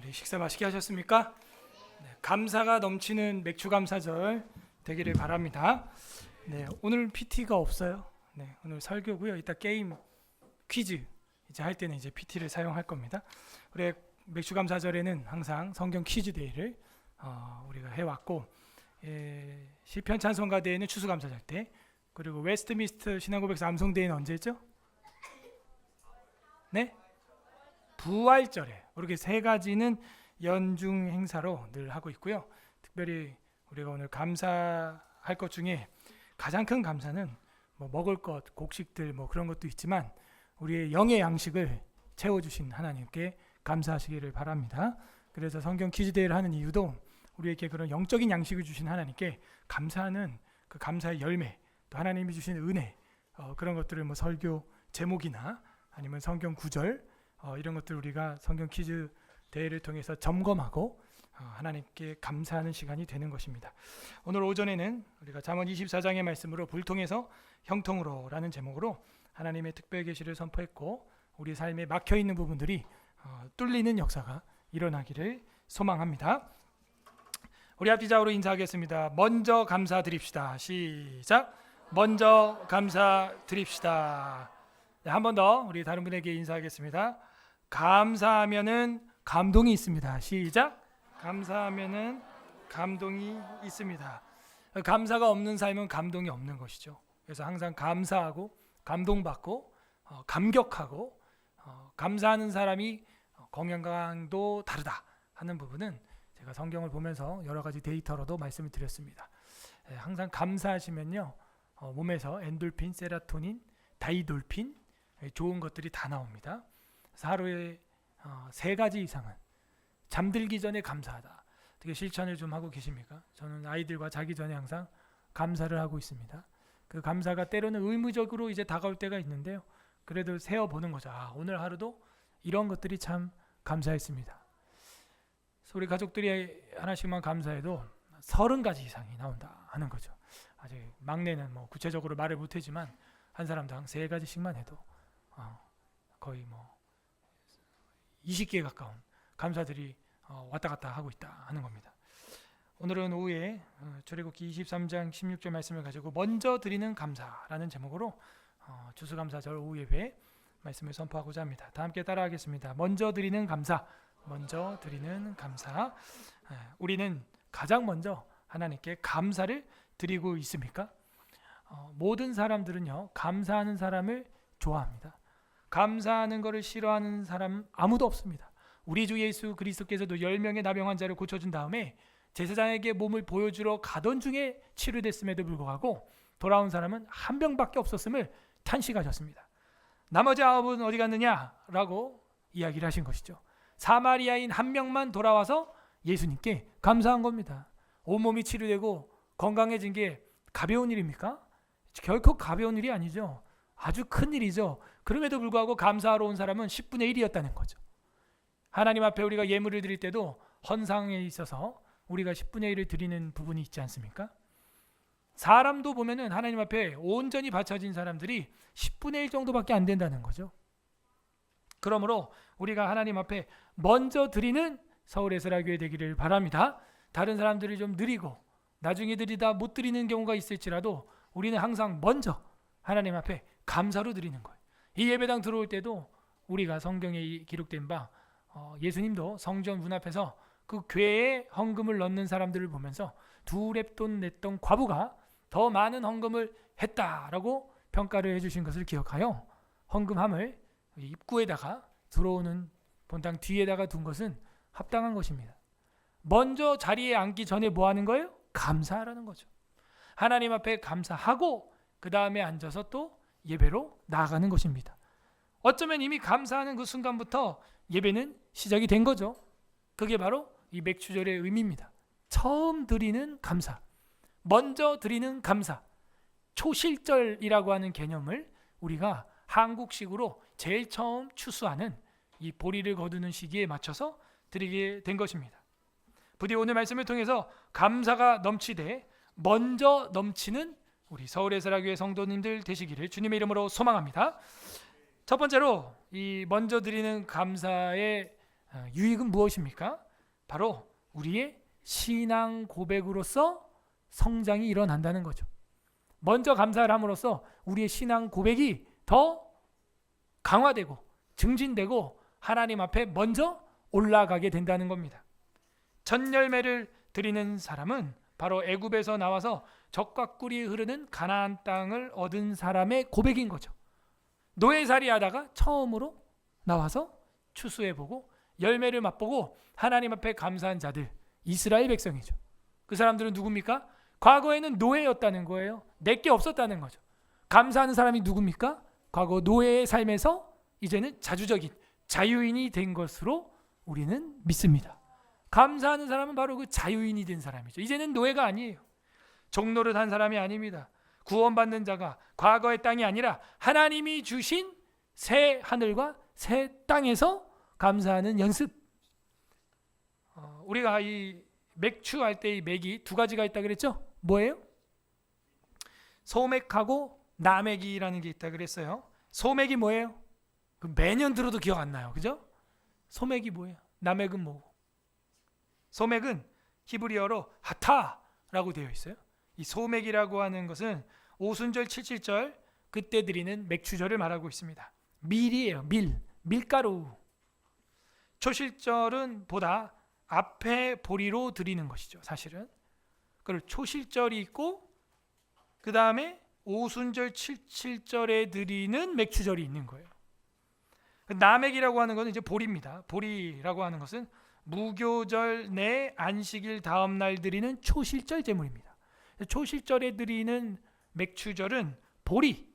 우리 식사 맛있게 하셨습니까? 네, 감사가 넘치는 맥주 감사절 되기를 바랍니다. 네, 오늘 PT가 없어요. 네, 오늘 설교고요. 이따 게임 퀴즈 이제 할 때는 이제 PT를 사용할 겁니다. 우리 맥주 감사절에는 항상 성경 퀴즈 데이를 우리가 해왔고, 시편 찬송가 대회는 추수감사절 때, 그리고 웨스트민스터 신앙고백서 암송 대회는 언제죠? 네? 부활절에. 이렇게 세 가지는 연중 행사로 늘 하고 있고요. 특별히 우리가 오늘 감사할 것 중에 가장 큰 감사는 뭐 먹을 것, 곡식들 뭐 그런 것도 있지만 우리의 영의 양식을 채워주신 하나님께 감사하시기를 바랍니다. 그래서 성경 퀴즈 대회를 하는 이유도 우리에게 그런 영적인 양식을 주신 하나님께 감사하는 그 감사의 열매, 또 하나님이 주신 은혜, 그런 것들을 뭐 설교 제목이나 아니면 성경 구절 이런 것들 우리가 성경 퀴즈 대회를 통해서 점검하고 하나님께 감사하는 시간이 되는 것입니다. 오늘 오전에는 우리가 잠언 24장의 말씀으로 불통에서 형통으로 라는 제목으로 하나님의 특별 계시를 선포했고, 우리 삶에 막혀있는 부분들이 뚫리는 역사가 일어나기를 소망합니다. 우리 앞뒤좌우로 인사하겠습니다. 먼저 감사드립시다. 시작. 먼저 감사드립시다. 네, 한 번 더 우리 다른 분에게 인사하겠습니다. 감사하면은 감동이 있습니다. 시작. 감사하면은 감동이 있습니다. 감사가 없는 삶은 감동이 없는 것이죠. 그래서 항상 감사하고 감동받고 감격하고 감사하는 사람이 건강도 다르다 하는 부분은 제가 성경을 보면서 여러 가지 데이터로도 말씀을 드렸습니다. 항상 감사하시면요, 몸에서 엔돌핀, 세라토닌, 다이돌핀 좋은 것들이 다 나옵니다. 그래서 하루에 3가지 이상은 잠들기 전에 감사하다. 어떻게 실천을 좀 하고 계십니까? 저는 아이들과 자기 전에 항상 감사를 하고 있습니다. 그 감사가 때로는 의무적으로 이제 다가올 때가 있는데요, 그래도 세어보는 거죠. 오늘 하루도 이런 것들이 참 감사했습니다. 그래서 우리 가족들이 하나씩만 감사해도 30가지 이상이 나온다 하는 거죠. 아직 막내는 뭐 구체적으로 말을 못하지만 한 사람당 3가지씩만 해도 거의 뭐 20개에 가까운 감사들이 왔다 갔다 하고 있다 하는 겁니다. 오늘은 오후에 출애굽기 23장 16절 말씀을 가지고 먼저 드리는 감사라는 제목으로 추수감사절 오후 예배 말씀을 선포하고자 합니다. 다 함께 따라하겠습니다. 먼저 드리는 감사, 먼저 드리는 감사. 우리는 가장 먼저 하나님께 감사를 드리고 있습니까? 모든 사람들은요, 감사하는 사람을 좋아합니다. 감사하는 것을 싫어하는 사람 아무도 없습니다. 우리 주 예수 그리스도께서도 10명의 나병 환자를 고쳐준 다음에 제사장에게 몸을 보여주러 가던 중에 치료됐음에도 불구하고 돌아온 사람은 한 명밖에 없었음을 탄식하셨습니다. 나머지 9은 어디 갔느냐라고 이야기를 하신 것이죠. 사마리아인 한 명만 돌아와서 예수님께 감사한 겁니다. 온몸이 치료되고 건강해진 게 가벼운 일입니까? 결코 가벼운 일이 아니죠. 아주 큰 일이죠. 그럼에도 불구하고 감사하러 온 사람은 10분의 1이었다는 거죠. 하나님 앞에 우리가 예물을 드릴 때도 헌상에 있어서 우리가 10분의 1을 드리는 부분이 있지 않습니까? 사람도 보면은 하나님 앞에 온전히 바쳐진 사람들이 10분의 1 정도밖에 안 된다는 거죠. 그러므로 우리가 하나님 앞에 먼저 드리는 서울에서라교회 되기를 바랍니다. 다른 사람들이 좀 느리고 나중에 드리다 못 드리는 경우가 있을지라도 우리는 항상 먼저 하나님 앞에 감사로 드리는 거예요. 이 예배당 들어올 때도 우리가 성경에 기록된 바 예수님도 성전 문 앞에서 그 괴에 헌금을 넣는 사람들을 보면서 2렙돈 냈던 과부가 더 많은 헌금을 했다라고 평가를 해주신 것을 기억하여 헌금함을 입구에다가 들어오는 본당 뒤에다가 둔 것은 합당한 것입니다. 먼저 자리에 앉기 전에 뭐 하는 거예요? 감사하라는 거죠. 하나님 앞에 감사하고 그 다음에 앉아서 또 예배로 나아가는 것입니다. 어쩌면 이미 감사하는 그 순간부터 예배는 시작이 된 거죠. 그게 바로 이 맥주절의 의미입니다. 처음 드리는 감사, 먼저 드리는 감사, 초실절이라고 하는 개념을 우리가 한국식으로 제일 처음 추수하는 이 보리를 거두는 시기에 맞춰서 드리게 된 것입니다. 부디 오늘 말씀을 통해서 감사가 넘치되 먼저 넘치는 우리 서울에서라교회 성도님들 되시기를 주님의 이름으로 소망합니다. 첫 번째로 이 먼저 드리는 감사의 유익은 무엇입니까? 바로 우리의 신앙 고백으로서 성장이 일어난다는 거죠. 먼저 감사를 함으로써 우리의 신앙 고백이 더 강화되고 증진되고 하나님 앞에 먼저 올라가게 된다는 겁니다. 첫 열매를 드리는 사람은 바로 애굽에서 나와서 젖과 꿀이 흐르는 가나안 땅을 얻은 사람의 고백인 거죠. 노예살이 하다가 처음으로 나와서 추수해보고 열매를 맛보고 하나님 앞에 감사한 자들, 이스라엘 백성이죠. 그 사람들은 누굽니까? 과거에는 노예였다는 거예요. 내게 없었다는 거죠. 감사하는 사람이 누굽니까? 과거 노예의 삶에서 이제는 자주적인 자유인이 된 것으로 우리는 믿습니다. 감사하는 사람은 바로 그 자유인이 된 사람이죠. 이제는 노예가 아니에요. 종노릇 한 사람이 아닙니다. 구원받는 자가 과거의 땅이 아니라 하나님이 주신 새 하늘과 새 땅에서 감사하는 연습. 우리가 이 맥주 할 때 이 맥이 두 가지가 있다 그랬죠? 뭐예요? 소맥하고 남맥이라는 게 있다 그랬어요. 소맥이 뭐예요? 매년 들어도 기억 안 나요. 그죠? 소맥이 뭐예요? 남맥은 뭐고? 소맥은 히브리어로 하타라고 되어 있어요. 이 소맥이라고 하는 것은 오순절 77절 그때 드리는 맥주절을 말하고 있습니다. 밀이에요. 밀가루. 초실절은 보다 앞에 보리로 드리는 것이죠. 사실은. 그리고 초실절이 있고 그 다음에 오순절 77절에 드리는 맥주절이 있는 거예요. 남맥이라고 하는 것은 이제 보리입니다. 보리라고 하는 것은 무교절 내 안식일 다음 날 드리는 초실절 제물입니다. 초실절에 드리는 맥주절은 보리,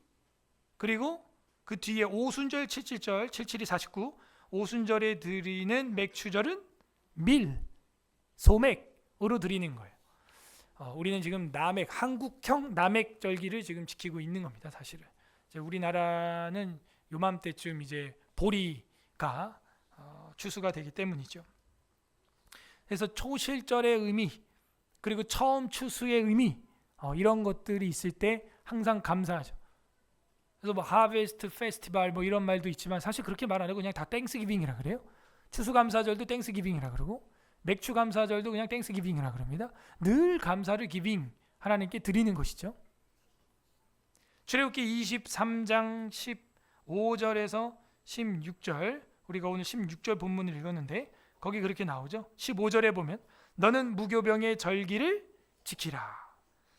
그리고 그 뒤에 오순절 77절, 77이 49, 오순절에 드리는 맥주절은 밀, 소맥으로 드리는 거예요. 우리는 지금 남맥, 한국형 남맥절기를 지금 지키고 있는 겁니다. 사실은 이제 우리나라는 요맘때쯤 이제 보리가 추수가 되기 때문이죠. 그래서 초실절의 의미, 그리고 처음 추수의 의미, 이런 것들이 있을 때 항상 감사하죠. 그래서 뭐 하베스트 페스티벌 뭐 이런 말도 있지만 사실 그렇게 말 안 하고 그냥 다 땡스기빙이라 그래요. 추수감사절도 땡스기빙이라 그러고 맥주감사절도 그냥 땡스기빙이라 그럽니다. 늘 감사를 기빙 하나님께 드리는 것이죠. 출애굽기 23장 15절에서 16절, 우리가 오늘 16절 본문을 읽었는데 거기 그렇게 나오죠. 15절에 보면 너는 무교병의 절기를 지키라.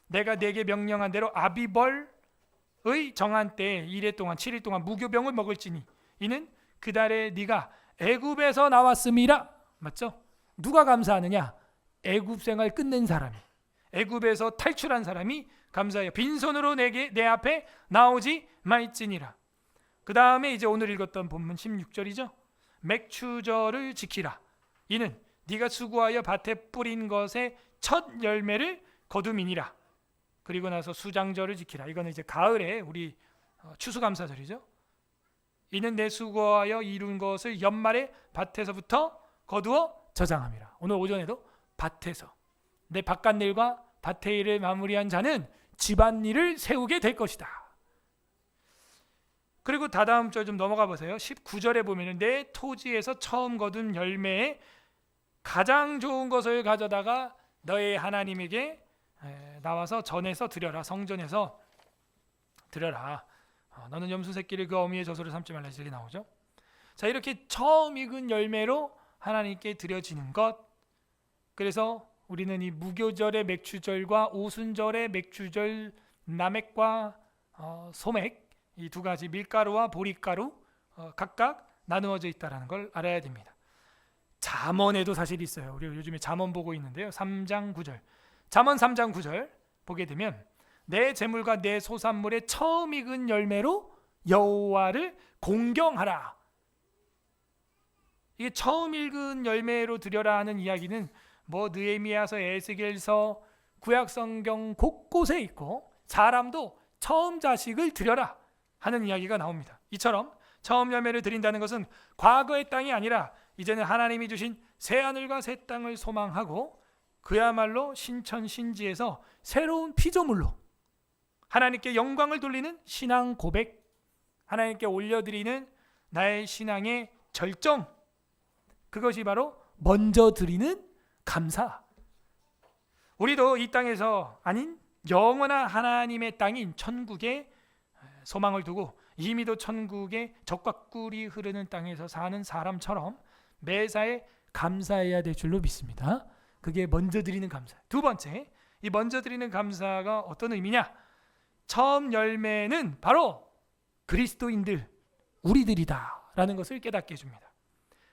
내가 네게 명령한 대로 아비벌의 정한 때에 2일 동안 7일 동안 무교병을 먹을지니 이는 그 달에 네가 애굽에서 나왔음이라. 맞죠? 누가 감사하느냐? 애굽 생활 끝낸 사람이, 애굽에서 탈출한 사람이 감사해요. 빈손으로 내 앞에 나오지 말지니라. 그 다음에 이제 오늘 읽었던 본문 16절이죠. 맥추절을 지키라. 이는 네가 수고하여 밭에 뿌린 것의 첫 열매를 거둠이니라. 그리고 나서 수장절을 지키라. 이거는 이제 가을에 우리 추수감사절이죠. 이는 내 수고하여 이룬 것을 연말에 밭에서부터 거두어 저장함이라. 오늘 오전에도 밭에서 내 바깥일과 밭의 일을 마무리한 자는 집안일을 세우게 될 것이다. 그리고 다다음 절 좀 넘어가 보세요. 19절에 보면 내 토지에서 처음 거둔 열매에 가장 좋은 것을 가져다가 너의 하나님에게 나와서 전에서 드려라. 성전에서 드려라. 너는 염소 새끼를 그 어미의 젖소를 삼지 말라. 이렇게 나오죠. 자, 이렇게 처음 익은 열매로 하나님께 드려지는 것. 그래서 우리는 이 무교절의 맥주절과 오순절의 맥주절 남맥과 소맥, 이 두 가지 밀가루와 보리가루 각각 나누어져 있다는 걸 알아야 됩니다. 잠언에도 사실 있어요. 우리 요즘에 잠언 보고 있는데요. 3장 9절. 잠언 3장 9절 보게 되면 내 재물과 내 소산물의 처음 익은 열매로 여호와를 공경하라. 이게 처음 익은 열매로 드려라 하는 이야기는 뭐 느헤미야서, 에스겔서, 구약성경 곳곳에 있고 사람도 처음 자식을 드려라 하는 이야기가 나옵니다. 이처럼 처음 열매를 드린다는 것은 과거의 땅이 아니라 이제는 하나님이 주신 새 하늘과 새 땅을 소망하고 그야말로 신천신지에서 새로운 피조물로 하나님께 영광을 돌리는 신앙 고백, 하나님께 올려드리는 나의 신앙의 절정, 그것이 바로 먼저 드리는 감사. 우리도 이 땅에서 아닌 영원한 하나님의 땅인 천국에 소망을 두고 이미도 천국에 젖과 꿀이 흐르는 땅에서 사는 사람처럼 매사에 감사해야 될 줄로 믿습니다. 그게 먼저 드리는 감사. 두 번째, 이 먼저 드리는 감사가 어떤 의미냐? 처음 열매는 바로 그리스도인들, 우리들이다 라는 것을 깨닫게 해줍니다.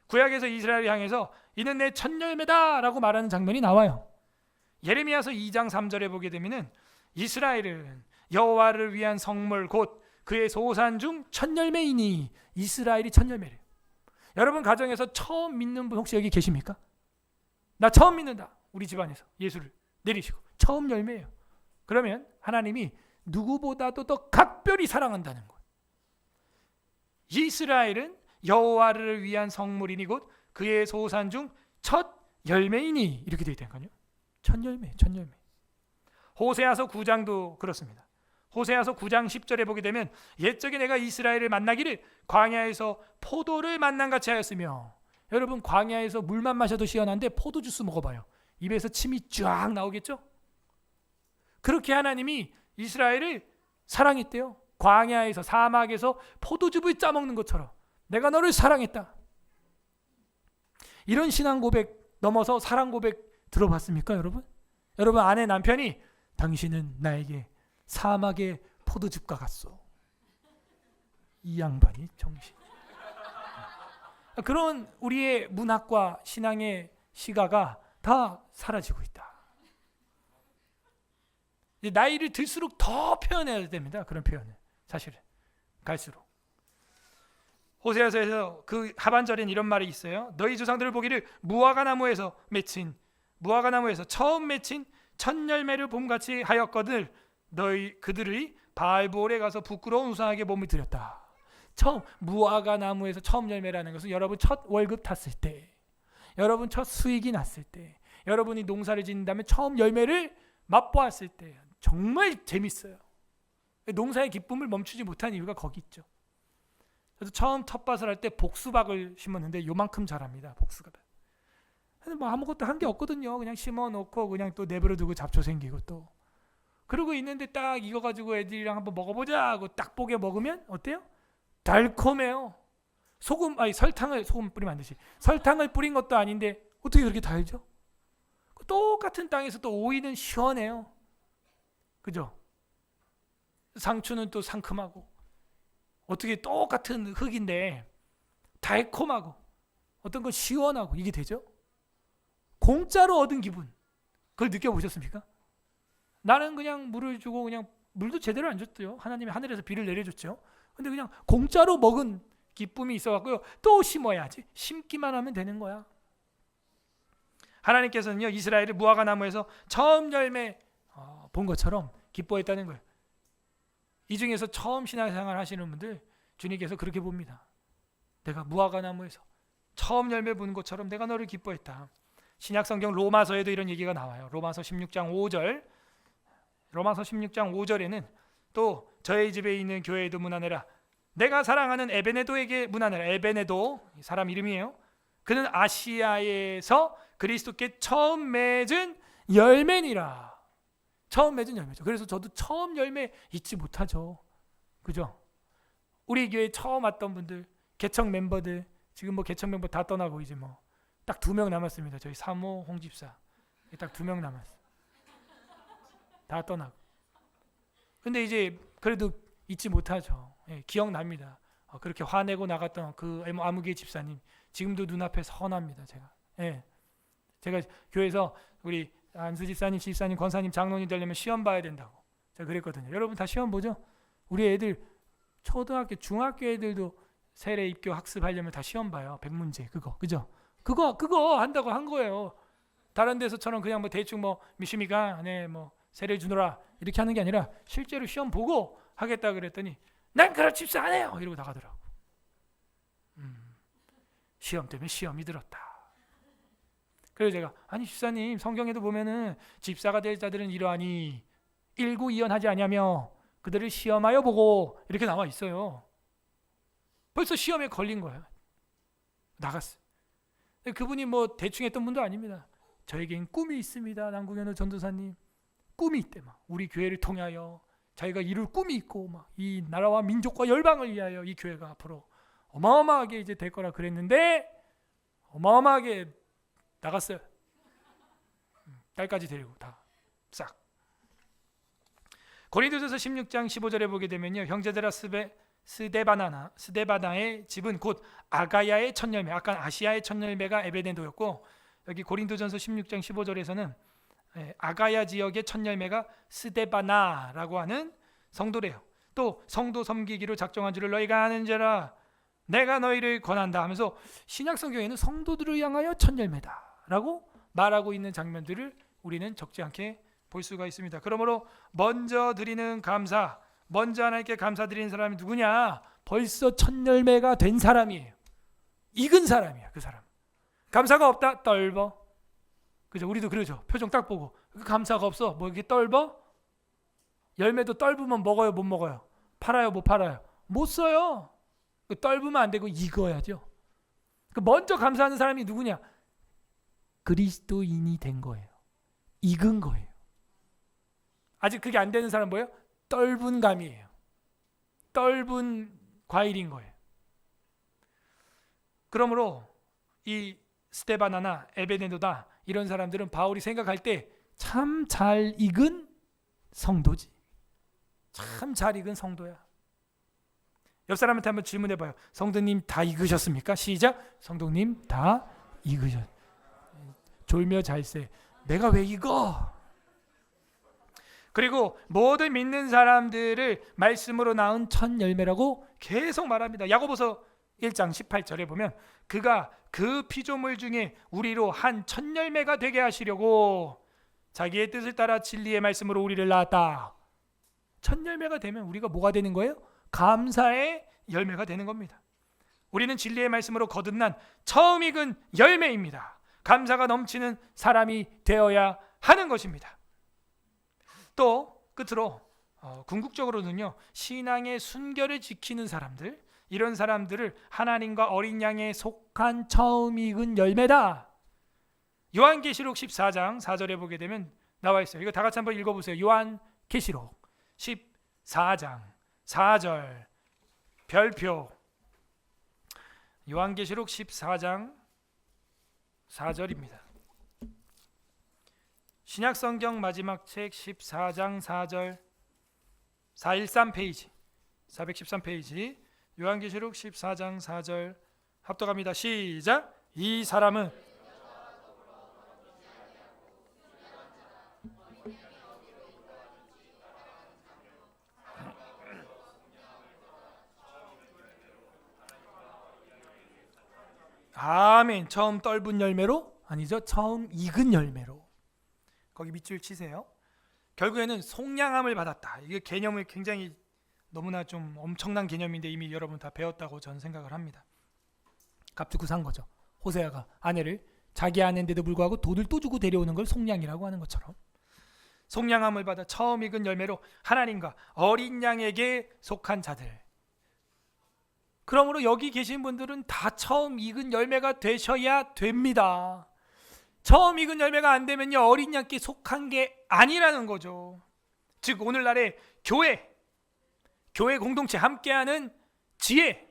구약에서 이스라엘을 향해서 이는 내 첫 열매다 라고 말하는 장면이 나와요. 예레미야서 2장 3절에 보게 되면은 이스라엘은 여호와를 위한 성물 곧 그의 소산 중 첫 열매이니, 이스라엘이 첫 열매래요. 여러분 가정에서 처음 믿는 분 혹시 여기 계십니까? 나 처음 믿는다. 우리 집안에서 예수를 내리시고 처음 열매예요. 그러면 하나님이 누구보다도 더 각별히 사랑한다는 거예요. 이스라엘은 여호와를 위한 성물이니 곧 그의 소산 중 첫 열매이니, 이렇게 되어 있다니까요. 첫 열매, 첫 열매. 호세아서 9장도 그렇습니다. 호세아서 9장 10절에 보게 되면 옛적에 내가 이스라엘을 만나기를 광야에서 포도를 만난 같이 하였으며, 여러분 광야에서 물만 마셔도 시원한데 포도 주스 먹어봐요. 입에서 침이 쫙 나오겠죠? 그렇게 하나님이 이스라엘을 사랑했대요. 광야에서, 사막에서 포도즙을 짜먹는 것처럼 내가 너를 사랑했다. 이런 신앙 고백 넘어서 사랑 고백 들어봤습니까, 여러분? 여러분 아내 남편이 당신은 나에게 사막의 포도즙과 같소. 이 양반이 정신. 그런 우리의 문학과 신앙의 시가가 다 사라지고 있다. 나이를 들수록 더 표현해야 됩니다. 그런 표현을 사실은 갈수록. 호세아서에서 그 하반절엔 이런 말이 있어요. 너희 조상들을 보기를 무화과 나무에서 맺힌, 무화과 나무에서 처음 맺힌 첫 열매를 봄같이 하였거늘 너희 그들의 바알볼에 가서 부끄러운 우상에게 몸을 드렸다. 처음 무화과 나무에서 처음 열매라는 것은 여러분 첫 월급 탔을 때, 여러분 첫 수익이 났을 때, 여러분이 농사를 짓는다면 처음 열매를 맛보았을 때 정말 재밌어요. 농사의 기쁨을 멈추지 못한 이유가 거기 있죠. 그래서 처음 텃밭을 할 때 복수박을 심었는데 요만큼 자랍니다. 복수박. 근데 뭐 아무것도 한 게 없거든요. 그냥 심어놓고 그냥 또 내버려 두고 잡초 생기고 또 그러고 있는데 딱 이거 가지고 애들이랑 한번 먹어보자 하고 딱 뽀개 먹으면 어때요? 달콤해요. 설탕을 소금 뿌리면 안 되지. 설탕을 뿌린 것도 아닌데 어떻게 그렇게 달죠? 똑같은 땅에서 또 오이는 시원해요. 그죠? 상추는 또 상큼하고 어떻게 똑같은 흙인데 달콤하고 어떤 건 시원하고 이게 되죠? 공짜로 얻은 기분, 그걸 느껴보셨습니까? 나는 그냥 물을 주고 그냥 물도 제대로 안 줬대요. 하나님이 하늘에서 비를 내려줬죠. 근데 그냥 공짜로 먹은 기쁨이 있어갖고요. 또 심어야지. 심기만 하면 되는 거야. 하나님께서는요 이스라엘을 무화과 나무에서 처음 열매 본 것처럼 기뻐했다는 거예요. 이 중에서 처음 신앙생활 하시는 분들 주님께서 그렇게 봅니다. 내가 무화과 나무에서 처음 열매 보는 것처럼 내가 너를 기뻐했다. 신약성경 로마서에도 이런 얘기가 나와요. 로마서 16장 5절. 로마서 16장 5절에는 또 저희 집에 있는 교회에도 문안해라. 내가 사랑하는 에베네도에게 문안해라. 에베네도 사람 이름이에요. 그는 아시아에서 그리스도께 처음 맺은 열매니라. 처음 맺은 열매죠. 그래서 저도 처음 열매 잊지 못하죠. 그죠? 우리 교회 처음 왔던 분들, 개척 멤버들, 지금 뭐 개척 멤버 다 떠나고 이제 뭐 딱 2명 남았습니다. 저희 사모 홍집사 딱 2명 남았어. 다 떠나고. 근데 이제 그래도 잊지 못하죠. 예, 기억납니다. 그렇게 화내고 나갔던 그 아무개 집사님 지금도 눈앞에 선합니다. 제가 교회에서 우리 안수 집사님, 집사님, 권사님, 장로님 되려면 시험 봐야 된다고 제가 그랬거든요. 여러분 다 시험 보죠? 우리 애들 초등학교, 중학교 애들도 세례 입교 학습하려면 다 시험 봐요. 100문제 그죠? 그거 한다고 한 거예요. 다른 데서처럼 그냥 뭐 대충 뭐 믿습니까? 네, 뭐 세례 주노라 이렇게 하는 게 아니라 실제로 시험 보고 하겠다 그랬더니 난 그런 집사 안 해요 이러고 나가더라고. 시험 때문에 시험이 들었다. 그래서 제가 아니 집사님 성경에도 보면은 집사가 될 자들은 이러하니 일구이연하지 아니하며 그들을 시험하여 보고 이렇게 나와 있어요. 벌써 시험에 걸린 거예요. 나갔어요. 그분이 뭐 대충 했던 분도 아닙니다. 저에겐 꿈이 있습니다. 남궁현우 전도사님 꿈이 있대. 막 우리 교회를 통하여 자기가 이룰 꿈이 있고 막 이 나라와 민족과 열방을 위하여 이 교회가 앞으로 어마어마하게 이제 될 거라 그랬는데 어마어마하게 나갔어요. 딸까지 데리고 다 싹. 고린도전서 16장 15절에 보게 되면요, 형제들아 스데바나의 집은 곧 아가야의 첫 열매, 아까 아시아의 첫 열매가 에베네도였고, 여기 고린도전서 16장 15절에서는 아가야 지역의 첫 열매가 스데바나라고 하는 성도래요. 또 성도 섬기기로 작정한 줄을 너희가 아는지라 내가 너희를 권한다 하면서 신약 성경에는 성도들을 향하여 첫 열매다라고 말하고 있는 장면들을 우리는 적지 않게 볼 수가 있습니다. 그러므로 먼저 드리는 감사, 먼저 하나님께 감사드리는 사람이 누구냐? 벌써 첫 열매가 된 사람이에요. 익은 사람이야. 그 사람. 감사가 없다? 떨버. 그죠? 우리도 그러죠. 표정 딱 보고 감사가 없어. 뭐 이렇게 떨버? 열매도 떨부면 먹어요, 못 먹어요? 팔아요, 못 팔아요? 못 써요. 떨부면 안 되고 익어야죠. 먼저 감사하는 사람이 누구냐? 그리스도인이 된 거예요. 익은 거예요. 아직 그게 안 되는 사람 뭐예요? 떫은 감이에요. 떫은 과일인 거예요. 그러므로 이 스데바나나 에베네도다 이런 사람들은 바울이 생각할 때 참 잘 익은 성도지. 참 잘 익은 성도야. 옆 사람한테 한번 질문해 봐요. 성도님 다 익으셨습니까? 시작. 성도님 다 익으셨. 졸며 잘세. 내가 왜 익어? 그리고 모든 믿는 사람들을 말씀으로 낳은 첫 열매라고 계속 말합니다. 야고보서 1장 18절에 보면 그가 그 피조물 중에 우리로 한 첫 열매가 되게 하시려고 자기의 뜻을 따라 진리의 말씀으로 우리를 낳았다. 첫 열매가 되면 우리가 뭐가 되는 거예요? 감사의 열매가 되는 겁니다. 우리는 진리의 말씀으로 거듭난 처음 익은 열매입니다. 감사가 넘치는 사람이 되어야 하는 것입니다. 또 끝으로 궁극적으로는요, 신앙의 순결을 지키는 사람들, 이런 사람들을 하나님과 어린 양에 속한 처음 익은 열매다. 요한계시록 14장 4절에 보게 되면 나와 있어요. 이거 다 같이 한번 읽어보세요. 요한계시록 14장 4절 별표. 요한계시록 14장 4절입니다. 신약성경 마지막 책 14장 4절 413페이지 413페이지 요한계시록 14장 4절 합독합니다. 시작. 이 사람은 아멘. 처음 떫은 열매로? 아니죠. 처음 익은 열매로. 거기 밑줄 치세요. 결국에는 속량함을 받았다. 이게 개념을 굉장히 너무나 좀 엄청난 개념인데 이미 여러분 다 배웠다고 저는 생각을 합니다. 값주고 산 거죠. 호세아가 아내를 자기 아내인데도 불구하고 돈을 또 주고 데려오는 걸 속량이라고 하는 것처럼 속량함을 받아 처음 익은 열매로 하나님과 어린 양에게 속한 자들. 그러므로 여기 계신 분들은 다 처음 익은 열매가 되셔야 됩니다. 처음 익은 열매가 안 되면요, 어린 양께 속한 게 아니라는 거죠. 즉 오늘날의 교회 공동체 함께하는 지혜,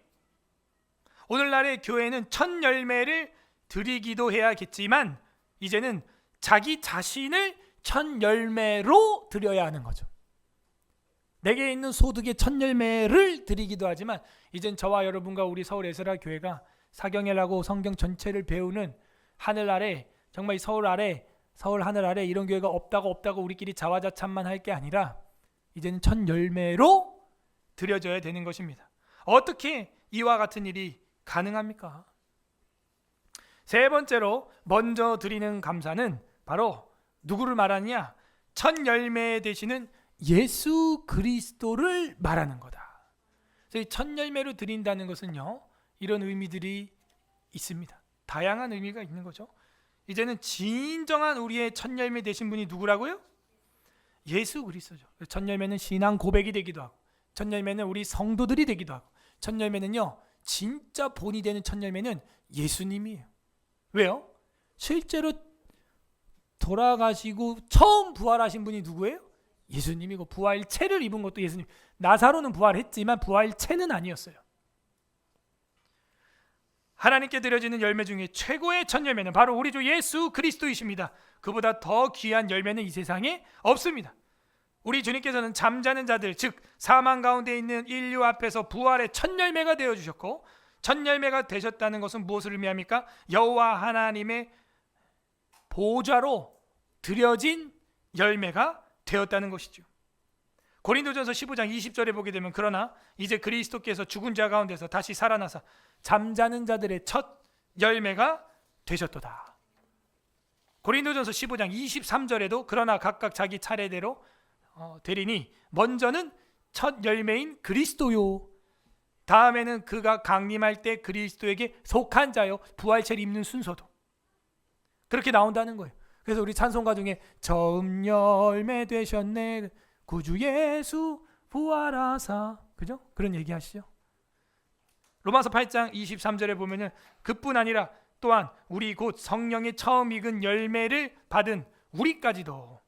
오늘날의 교회는 첫 열매를 드리기도 해야겠지만 이제는 자기 자신을 첫 열매로 드려야 하는 거죠. 내게 있는 소득의 첫 열매를 드리기도 하지만 이젠 저와 여러분과 우리 서울 에스라 교회가 사경회라고 성경 전체를 배우는 하늘 아래, 정말 서울 하늘 아래 이런 교회가 없다고 우리끼리 자화자찬만 할 게 아니라 이제는 첫 열매로 드려져야 되는 것입니다. 어떻게 이와 같은 일이 가능합니까? 세 번째로 먼저 드리는 감사는 바로 누구를 말하느냐? 첫 열매 되시는 예수 그리스도를 말하는 거다. 그래서 첫 열매로 드린다는 것은요, 이런 의미들이 있습니다. 다양한 의미가 있는 거죠. 이제는 진정한 우리의 첫 열매 되신 분이 누구라고요? 예수 그리스도죠. 첫 열매는 신앙 고백이 되기도 하고, 첫 열매는 우리 성도들이 되기도 하고, 첫 열매는요, 진짜 본이 되는 첫 열매는 예수님이에요. 왜요? 실제로 돌아가시고 처음 부활하신 분이 누구예요? 예수님이고 부활체를 입은 것도 예수님. 나사로는 부활했지만 부활체는 아니었어요. 하나님께 드려지는 열매 중에 최고의 첫 열매는 바로 우리 주 예수 그리스도이십니다. 그보다 더 귀한 열매는 이 세상에 없습니다. 우리 주님께서는 잠자는 자들, 즉 사망 가운데 있는 인류 앞에서 부활의 첫 열매가 되어주셨고, 첫 열매가 되셨다는 것은 무엇을 의미합니까? 여호와 하나님의 보좌로 드려진 열매가 되었다는 것이죠. 고린도전서 15장 20절에 보게 되면 그러나 이제 그리스도께서 죽은 자 가운데서 다시 살아나사 잠자는 자들의 첫 열매가 되셨도다. 고린도전서 15장 23절에도 그러나 각각 자기 차례대로 되리니 먼저는 첫 열매인 그리스도요, 다음에는 그가 강림할 때 그리스도에게 속한 자요, 부활체를 입는 순서도 그렇게 나온다는 거예요. 그래서 우리 찬송가 중에 처음 열매 되셨네 구주 예수 부활하사, 그죠? 그런 얘기 하시죠. 로마서 8장 23절에 보면은 그뿐 아니라 또한 우리 곧 성령의 처음 익은 열매를 받은 우리까지도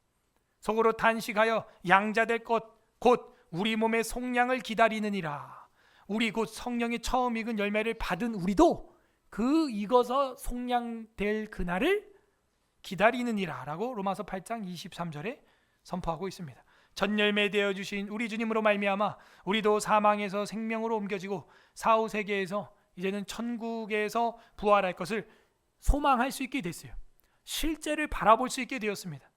속으로 단식하여 양자될 것 곧 우리 몸의 속량을 기다리느니라. 우리 곧 성령의 처음 익은 열매를 받은 우리도 그 익어서 속량될 그날을 기다리느니라 라고 로마서 8장 23절에 선포하고 있습니다. 첫 열매 되어 주신 우리 주님으로 말미암아 우리도 사망에서 생명으로 옮겨지고 사후 세계에서 이제는 천국에서 부활할 것을 소망할 수 있게 됐어요. 실제를 바라볼 수 있게 되었습니다.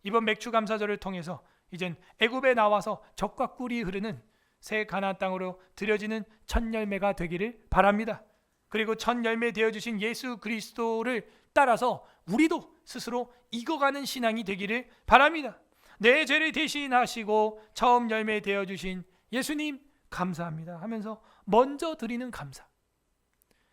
이번 맥주 감사절을 통해서 이젠 애굽에 나와서 젖과 꿀이 흐르는 새 가나안 땅으로 드려지는 첫 열매가 되기를 바랍니다. 그리고 첫 열매 되어 주신 예수 그리스도를 따라서 우리도 스스로 익어가는 신앙이 되기를 바랍니다. 내 죄를 대신하시고 처음 열매 되어 주신 예수님 감사합니다 하면서 먼저 드리는 감사.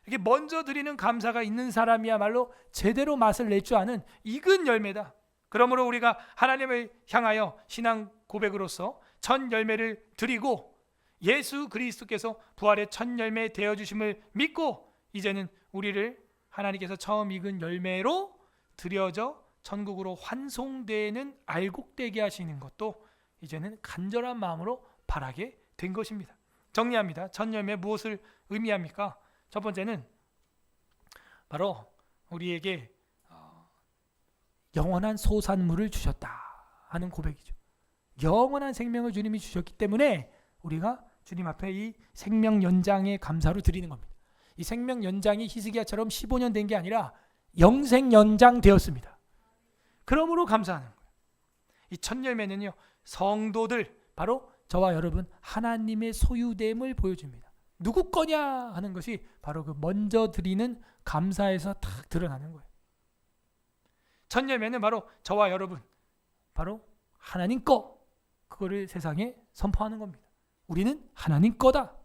이렇게 먼저 드리는 감사가 있는 사람이야말로 제대로 맛을 낼 줄 아는 익은 열매다. 그러므로 우리가 하나님을 향하여 신앙 고백으로서 첫 열매를 드리고 예수 그리스도께서 부활의 첫 열매 되어 주심을 믿고 이제는 우리를 하나님께서 처음 익은 열매로 드려져 천국으로 환송되는 알곡되게 하시는 것도 이제는 간절한 마음으로 바라게 된 것입니다. 정리합니다. 첫 열매 무엇을 의미합니까? 첫 번째는 바로 우리에게 영원한 소산물을 주셨다 하는 고백이죠. 영원한 생명을 주님이 주셨기 때문에 우리가 주님 앞에 이 생명 연장의 감사로 드리는 겁니다. 이 생명 연장이 히스기야처럼 15년 된 게 아니라 영생 연장 되었습니다. 그러므로 감사하는 거예요. 이 첫 열매는요, 성도들, 바로 저와 여러분 하나님의 소유됨을 보여줍니다. 누구 거냐 하는 것이 바로 그 먼저 드리는 감사에서 딱 드러나는 거예요. 첫 열매는 바로 저와 여러분, 바로 하나님 거, 그거를 세상에 선포하는 겁니다. 우리는 하나님 거다.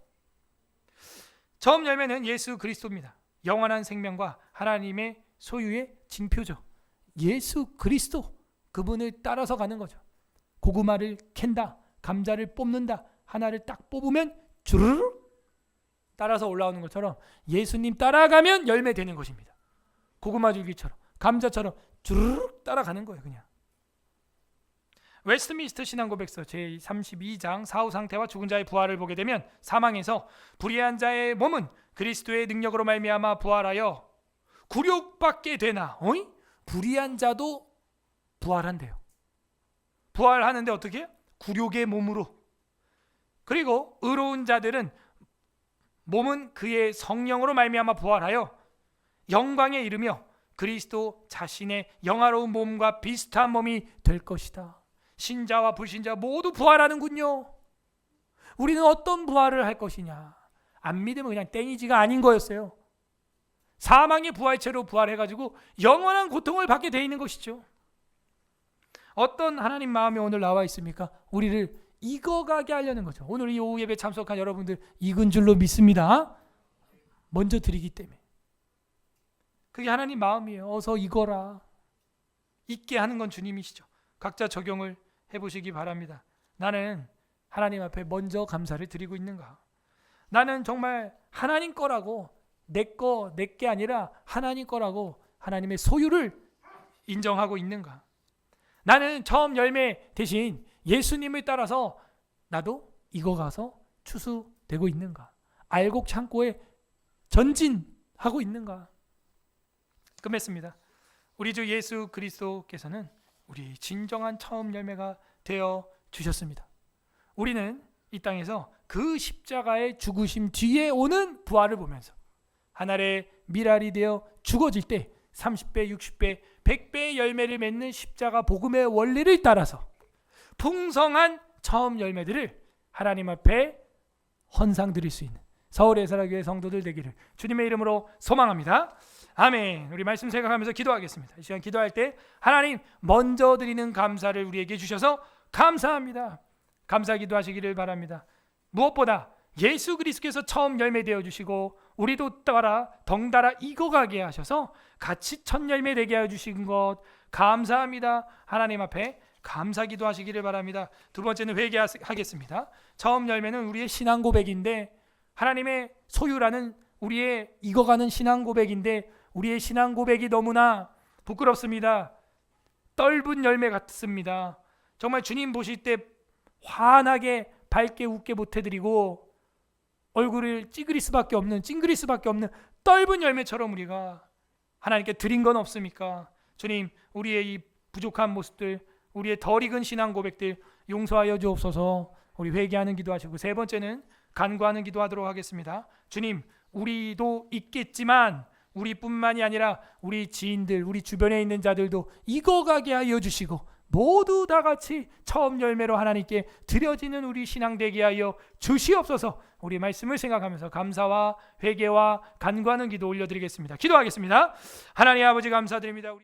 처음 열매는 예수 그리스도입니다. 영원한 생명과 하나님의 소유의 징표죠. 예수 그리스도, 그분을 따라서 가는 거죠. 고구마를 캔다, 감자를 뽑는다, 하나를 딱 뽑으면 주르르 따라서 올라오는 것처럼 예수님 따라가면 열매 되는 것입니다. 고구마 줄기처럼, 감자처럼 주르르 따라가는 거예요. 그냥. 웨스트민스터 신앙고백서 제32장 사후 상태와 죽은 자의 부활을 보게 되면 사망에서 불의한 자의 몸은 그리스도의 능력으로 말미암아 부활하여 굴욕받게 되나. 불의한 자도 부활한대요. 부활하는데 어떻게 해요? 굴욕의 몸으로. 그리고 의로운 자들은 몸은 그의 성령으로 말미암아 부활하여 영광에 이르며 그리스도 자신의 영화로운 몸과 비슷한 몸이 될 것이다. 신자와 불신자 모두 부활하는군요. 우리는 어떤 부활을 할 것이냐. 안 믿으면 그냥 땡이지가 아닌 거였어요. 사망의 부활체로 부활해가지고 영원한 고통을 받게 돼 있는 것이죠. 어떤 하나님 마음이 오늘 나와 있습니까? 우리를 익어가게 하려는 거죠. 오늘 이 오후 예배 참석한 여러분들 익은 줄로 믿습니다. 먼저 드리기 때문에. 그게 하나님 마음이에요. 어서 익어라. 익게 하는 건 주님이시죠. 각자 적용을 해보시기 바랍니다. 나는 하나님 앞에 먼저 감사를 드리고 있는가? 나는 정말 하나님 거라고 내 게 아니라 하나님 거라고 하나님의 소유를 인정하고 있는가? 나는 처음 열매 대신 예수님을 따라서 나도 익어가서 추수되고 있는가? 알곡 창고에 전진하고 있는가? 끝맺습니다. 우리 주 예수 그리스도께서는 우리 진정한 처음 열매가 되어 주셨습니다. 우리는 이 땅에서 그 십자가의 죽으심 뒤에 오는 부활을 보면서 하늘의 미랄이 되어 죽어질 때 30배, 60배, 100배의 열매를 맺는 십자가 복음의 원리를 따라서 풍성한 처음 열매들을 하나님 앞에 헌상 드릴 수 있는 서울의 사랑교회 성도들 되기를 주님의 이름으로 소망합니다. 아멘. 우리 말씀 생각하면서 기도하겠습니다. 이 시간 기도할 때 하나님 먼저 드리는 감사를 우리에게 주셔서 감사합니다. 감사 기도하시기를 바랍니다. 무엇보다 예수 그리스도께서 처음 열매 되어 주시고 우리도 따라 덩달아 익어가게 하셔서 같이 첫 열매 되게 해 주신 것 감사합니다. 하나님 앞에 감사 기도하시기를 바랍니다. 두 번째는 회개하겠습니다. 처음 열매는 우리의 신앙 고백인데 하나님의 소유라는 우리의 익어가는 신앙 고백인데 우리의 신앙 고백이 너무나 부끄럽습니다. 떫은 열매 같습니다. 정말 주님 보실 때 환하게 밝게 웃게 못해드리고 얼굴을 찡그릴 수밖에 없는 떫은 열매처럼 우리가 하나님께 드린 건 없습니까? 주님, 우리의 이 부족한 모습들, 우리의 덜 익은 신앙 고백들 용서하여 주옵소서. 우리 회개하는 기도하시고 세 번째는 간구하는 기도하도록 하겠습니다. 주님, 우리도 있겠지만 우리뿐만이 아니라 우리 지인들, 우리 주변에 있는 자들도 익어가게 하여 주시고 모두 다 같이 처음 열매로 하나님께 드려지는 우리 신앙 되게 하여 주시옵소서. 우리 말씀을 생각하면서 감사와 회개와 간구하는 기도 올려드리겠습니다. 기도하겠습니다. 하나님 아버지 감사드립니다.